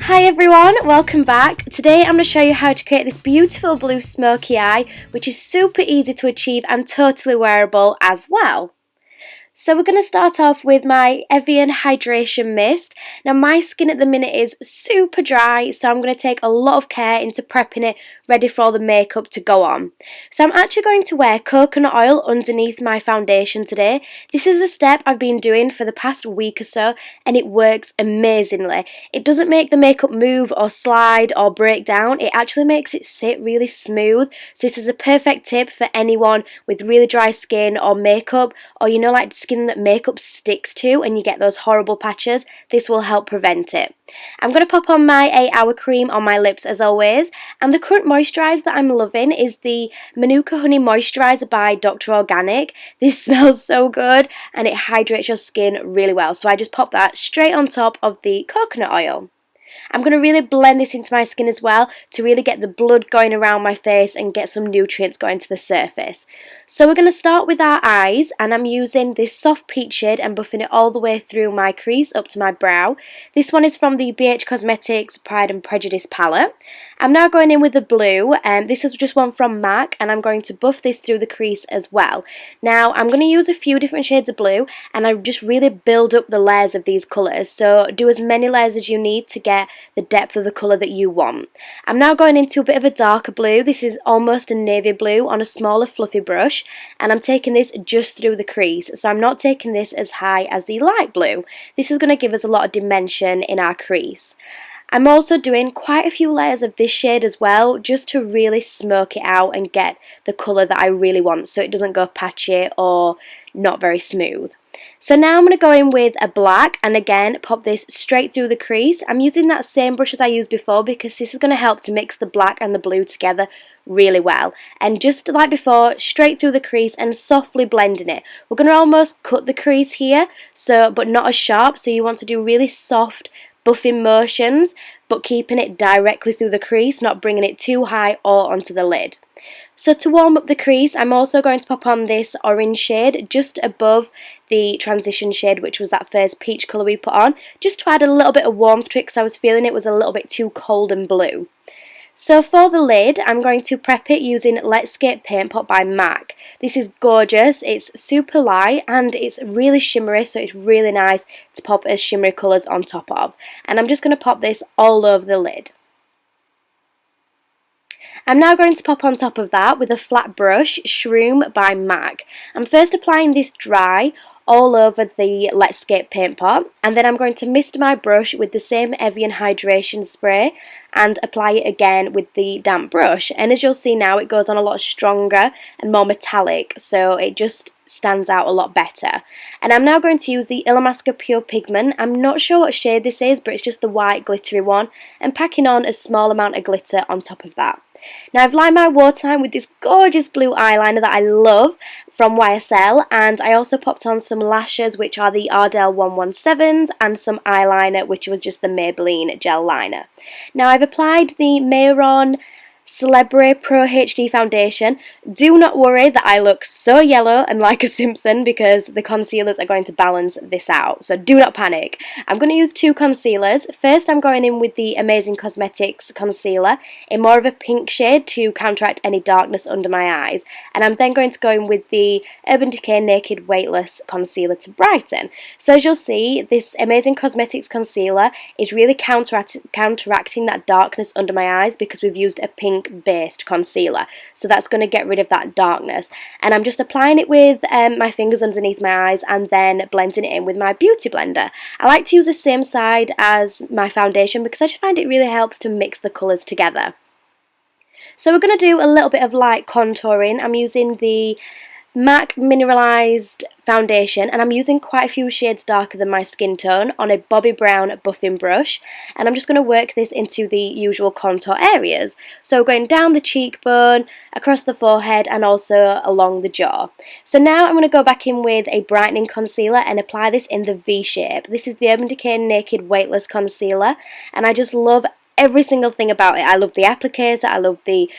Hi everyone, welcome back. Today I'm going to show you how to create this beautiful blue smoky eye, which is super easy to achieve and totally wearable as well. So we're going to start off with my Evian Hydration Mist. Now my skin at the minute is super dry, so I'm going to take a lot of care into prepping it ready for all the makeup to go on. So I'm actually going to wear coconut oil underneath my foundation today. This is a step I've been doing for the past week or so and it works amazingly. It doesn't make the makeup move or slide or break down, it actually makes it sit really smooth. So this is a perfect tip for anyone with really dry skin or makeup, or like skin that makeup sticks to and you get those horrible patches. This will help prevent it. I'm going to pop on my 8-hour cream on my lips as always, and the current moisturiser that I'm loving is the Manuka Honey Moisturiser by Dr. Organic. This smells so good and it hydrates your skin really well, so I just pop that straight on top of the coconut oil. I'm going to really blend this into my skin as well to really get the blood going around my face and get some nutrients going to the surface. So we're going to start with our eyes, and I'm using this soft peach shade and buffing it all the way through my crease up to my brow. This one is from the BH Cosmetics Pride and Prejudice palette. I'm now going in with the blue, and this is just one from MAC, and I'm going to buff this through the crease as well. Now I'm going to use a few different shades of blue, and I just really build up the layers of these colours, so do as many layers as you need to get the depth of the colour that you want. I'm now going into a bit of a darker blue. This is almost a navy blue on a smaller fluffy brush, and I'm taking this just through the crease, so I'm not taking this as high as the light blue. This is going to give us a lot of dimension in our crease. I'm also doing quite a few layers of this shade as well, just to really smoke it out and get the colour that I really want so it doesn't go patchy or not very smooth. So now I'm going to go in with a black and again pop this straight through the crease. I'm using that same brush as I used before because this is going to help to mix the black and the blue together really well. And just like before, straight through the crease and softly blending it. We're going to almost cut the crease here, but not as sharp, so you want to do really soft buffing motions, but keeping it directly through the crease, not bringing it too high or onto the lid. So to warm up the crease, I'm also going to pop on this orange shade just above the transition shade, which was that first peach colour we put on, just to add a little bit of warmth to it because I was feeling it was a little bit too cold and blue. So for the lid, I'm going to prep it using Letscape Paint Pot by MAC. This is gorgeous, it's super light and it's really shimmery, so it's really nice to pop as shimmery colours on top of. And I'm just going to pop this all over the lid. I'm now going to pop on top of that with a flat brush, Shroom by MAC. I'm first applying this dry all over the Letscape paint pot, and then I'm going to mist my brush with the same Evian hydration spray and apply it again with the damp brush. And as you'll see now, it goes on a lot stronger and more metallic, so it just stands out a lot better. And I'm now going to use the Illamasqua Pure Pigment. I'm not sure what shade this is, but it's just the white glittery one, and packing on a small amount of glitter on top of that. Now I've lined my waterline with this gorgeous blue eyeliner that I love from YSL, and I also popped on some lashes, which are the Ardell 117s, and some eyeliner, which was just the Maybelline gel liner. Now I've applied the Mayron Celebre Pro HD foundation. Do not worry that I look so yellow and like a Simpson because the concealers are going to balance this out, so do not panic. I'm going to use two concealers. First I'm going in with the Amazing Cosmetics concealer in more of a pink shade to counteract any darkness under my eyes, and I'm then going to go in with the Urban Decay Naked Weightless concealer to brighten. So as you'll see, this Amazing Cosmetics concealer is really counteracting that darkness under my eyes because we've used a pink based concealer, so that's going to get rid of that darkness. And I'm just applying it with my fingers underneath my eyes and then blending it in with my beauty blender. I like to use the same side as my foundation because I just find it really helps to mix the colours together. So we're going to do a little bit of light contouring. I'm using the MAC Mineralized foundation, and I'm using quite a few shades darker than my skin tone on a Bobbi Brown buffing brush, and I'm just going to work this into the usual contour areas. So going down the cheekbone, across the forehead, and also along the jaw. So now I'm going to go back in with a brightening concealer and apply this in the V shape. This is the Urban Decay Naked Weightless concealer, and I just love every single thing about it. I love the applicator, I love the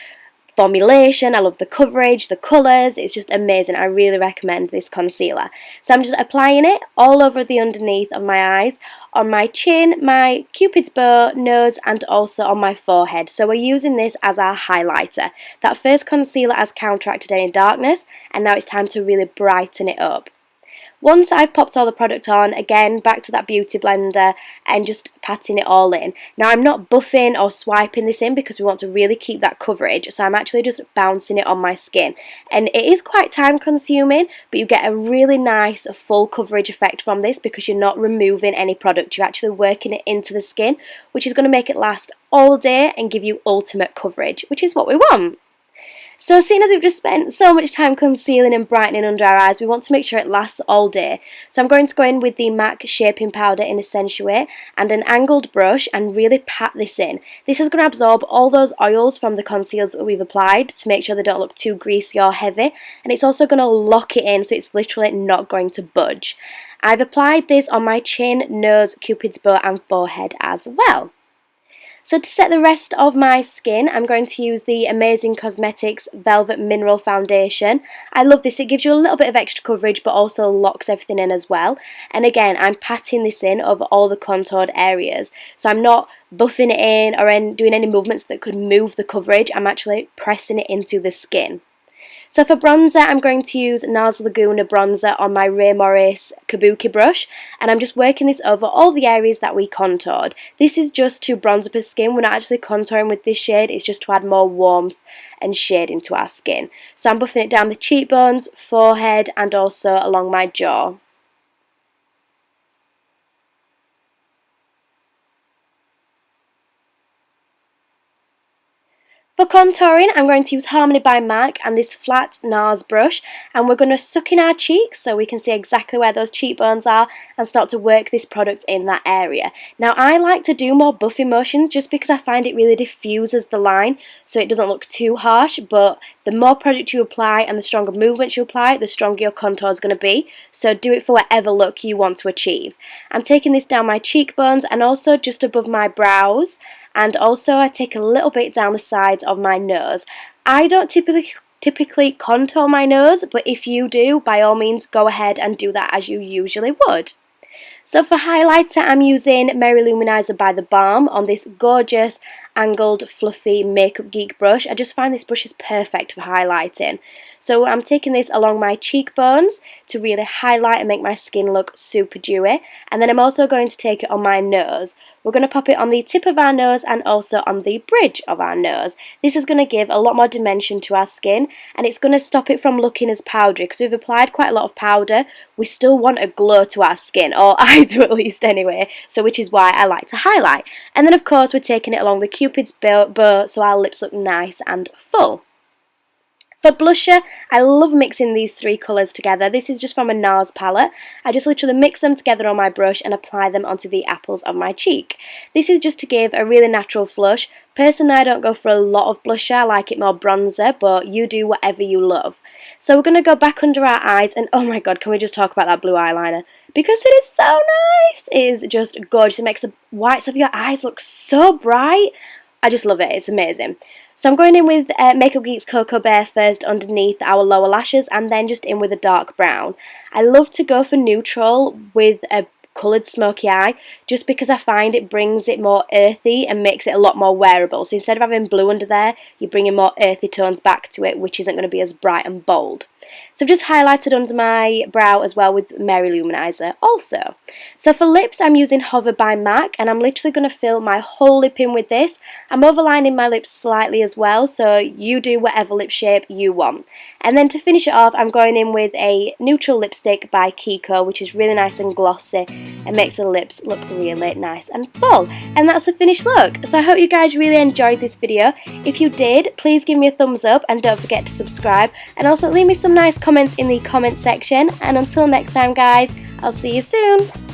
formulation, I love the coverage, the colours, it's just amazing. I really recommend this concealer. So I'm just applying it all over the underneath of my eyes, on my chin, my cupid's bow, nose, and also on my forehead. So we're using this as our highlighter. That first concealer has counteracted any darkness, and now it's time to really brighten it up. Once I've popped all the product on, again, back to that beauty blender and just patting it all in. Now, I'm not buffing or swiping this in because we want to really keep that coverage, so I'm actually just bouncing it on my skin. And it is quite time consuming, but you get a really nice full coverage effect from this because you're not removing any product, you're actually working it into the skin, which is going to make it last all day and give you ultimate coverage, which is what we want. So seeing as we've just spent so much time concealing and brightening under our eyes, we want to make sure it lasts all day. So I'm going to go in with the MAC Shaping Powder in Accentuate and an angled brush and really pat this in. This is going to absorb all those oils from the concealers that we've applied to make sure they don't look too greasy or heavy, and it's also going to lock it in so it's literally not going to budge. I've applied this on my chin, nose, cupid's bow and forehead as well. So to set the rest of my skin, I'm going to use the Amazing Cosmetics Velvet Mineral Foundation. I love this, it gives you a little bit of extra coverage but also locks everything in as well. And again, I'm patting this in over all the contoured areas. So I'm not buffing it in or doing any movements that could move the coverage, I'm actually pressing it into the skin. So for bronzer, I'm going to use NARS Laguna bronzer on my Ray Morris Kabuki brush, and I'm just working this over all the areas that we contoured. This is just to bronze up our skin, we're not actually contouring with this shade, it's just to add more warmth and shade into our skin. So I'm buffing it down the cheekbones, forehead and also along my jaw. For contouring, I'm going to use Harmony by MAC and this flat NARS brush, and we're going to suck in our cheeks so we can see exactly where those cheekbones are and start to work this product in that area. Now, I like to do more buffing motions just because I find it really diffuses the line so it doesn't look too harsh, but the more product you apply and the stronger movements you apply, the stronger your contour is going to be, so do it for whatever look you want to achieve. I'm taking this down my cheekbones and also just above my brows, and also I take a little bit down the sides of my nose. I don't typically contour my nose, but if you do, by all means go ahead and do that as you usually would. So for highlighter, I'm using Mary Luminizer by The Balm on this gorgeous angled fluffy Makeup Geek brush. I just find this brush is perfect for highlighting. So I'm taking this along my cheekbones to really highlight and make my skin look super dewy. And then I'm also going to take it on my nose. We're going to pop it on the tip of our nose and also on the bridge of our nose. This is going to give a lot more dimension to our skin, and it's going to stop it from looking as powdery because we've applied quite a lot of powder. We still want a glow to our skin, or I do at least anyway, so which is why I like to highlight. And then of course we're taking it along the Cupid's bow so our lips look nice and full. For blusher, I love mixing these three colours together. This is just from a NARS palette. I just literally mix them together on my brush and apply them onto the apples of my cheek. This is just to give a really natural flush. Personally, I don't go for a lot of blusher, I like it more bronzer, but you do whatever you love. So we're going to go back under our eyes, and oh my god, can we just talk about that blue eyeliner? Because it is so nice! It is just gorgeous. It makes the whites of your eyes look so bright. I just love it, it's amazing. So I'm going in with Makeup Geek's Cocoa Bear first underneath our lower lashes and then just in with a dark brown. I love to go for neutral with a coloured smoky eye just because I find it brings it more earthy and makes it a lot more wearable. So instead of having blue under there, you're bringing more earthy tones back to it, which isn't going to be as bright and bold. So I've just highlighted under my brow as well with Mary Luminizer also. So for lips, I'm using Hover by MAC, and I'm literally going to fill my whole lip in with this. I'm overlining my lips slightly as well, so you do whatever lip shape you want. And then to finish it off, I'm going in with a neutral lipstick by Kiko, which is really nice and glossy and makes the lips look really nice and full. And that's the finished look. So I hope you guys really enjoyed this video. If you did, please give me a thumbs up and don't forget to subscribe, and also leave me some nice comments in the comment section. And until next time guys, I'll see you soon.